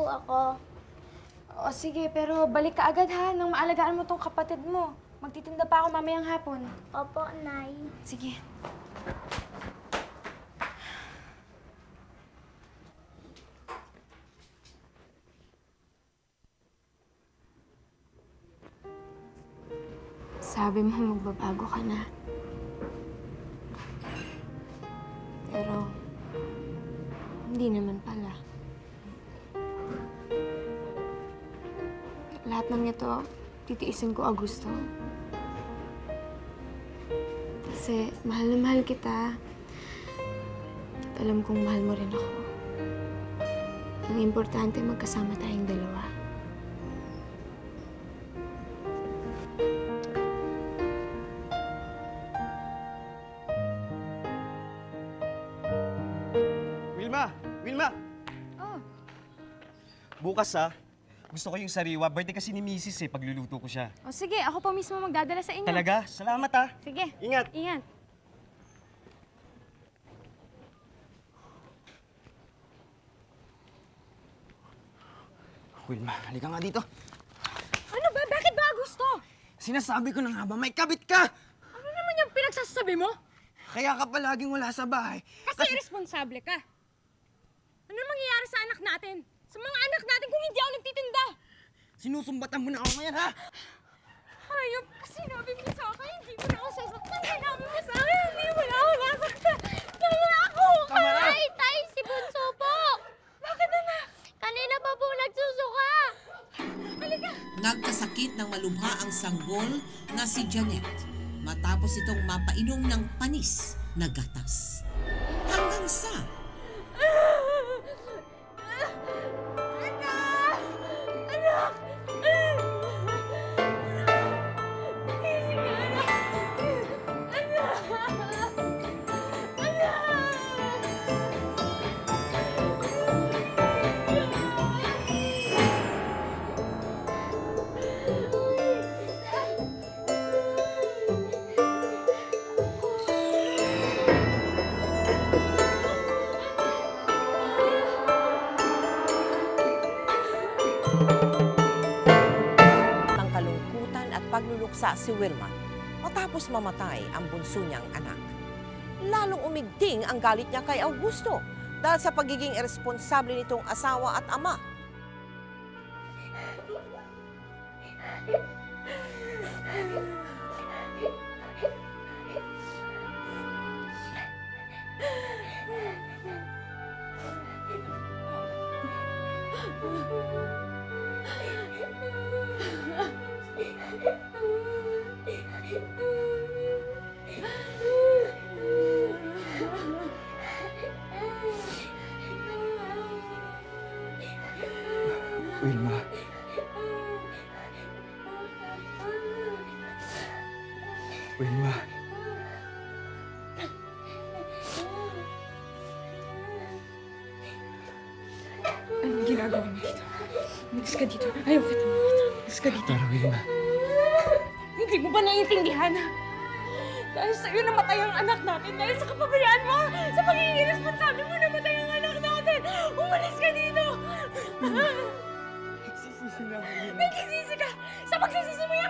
ako. O sige, pero balik ka agad ha, nang maalagaan mo tong kapatid mo. Magtitinda pa ako mamayang hapon. Opo, Nay. Sige. Sabi mo magbabago ka na. Pero, hindi naman pala. Lahat ng ito, titiisin ko, Augusto. Kasi mahal na mahal kita. At alam kong mahal mo rin ako. Ang importante, magkasama tayong dalawa. Wilma! Wilma! Oh. Bukas gusto ko yung sariwa. Birthday kasi ni Mrs. pagluluto ko siya. O sige, ako pa mismo magdadala sa inyo. Talaga? Salamat Sige. Ingat! Ingat. Wilma, halika nga dito. Ano ba? Bakit ba, Augusto? Sinasabi ko na nga ba, may kabit ka! Ano naman yung pinagsasabi mo? Kaya ka palaging wala sa bahay. Kasi irresponsable ka. Ano mangyayari sa anak natin? Sa mga anak natin kung hindi ako nagtitinda? Sinusumbatan mo na ako ngayon, ha? Hayop, sinabi mo sa akin, hindi mo na ako sasaktan. Sinabi mo sa akin, hindi mo na ako sasaktan. Kaya ako! Tama na! Tay, si Bunso po! Bakit, anak? Kanina pa po nagsusuka! Halika! Nagkasakit ng malubha ang sanggol na si Janet matapos itong mapainom ng panis na gatas. Hanggang sa ng kalungkutan at pagluluksa si Wilma matapos mamatay ang bunso niyang anak. Lalong umigting ang galit niya kay Augusto dahil sa pagiging irresponsable nitong asawa at ama. Wilma. Wilma. Anong ginagawa mo dito? Umalis ka dito. Ayaw kita makita. Umalis ka dito. Pero Wilma. Hindi mo ba naiintindihan? Dahil sa'yo namatay ang anak natin. Dahil sa kapabayaan mo, sa pagiging irresponsable mo, namatay ang anak natin. Umalis ka dito! Nagsisisi na ako, Wilma. Nagsisisi ka! Sa pagsisisi mo yan!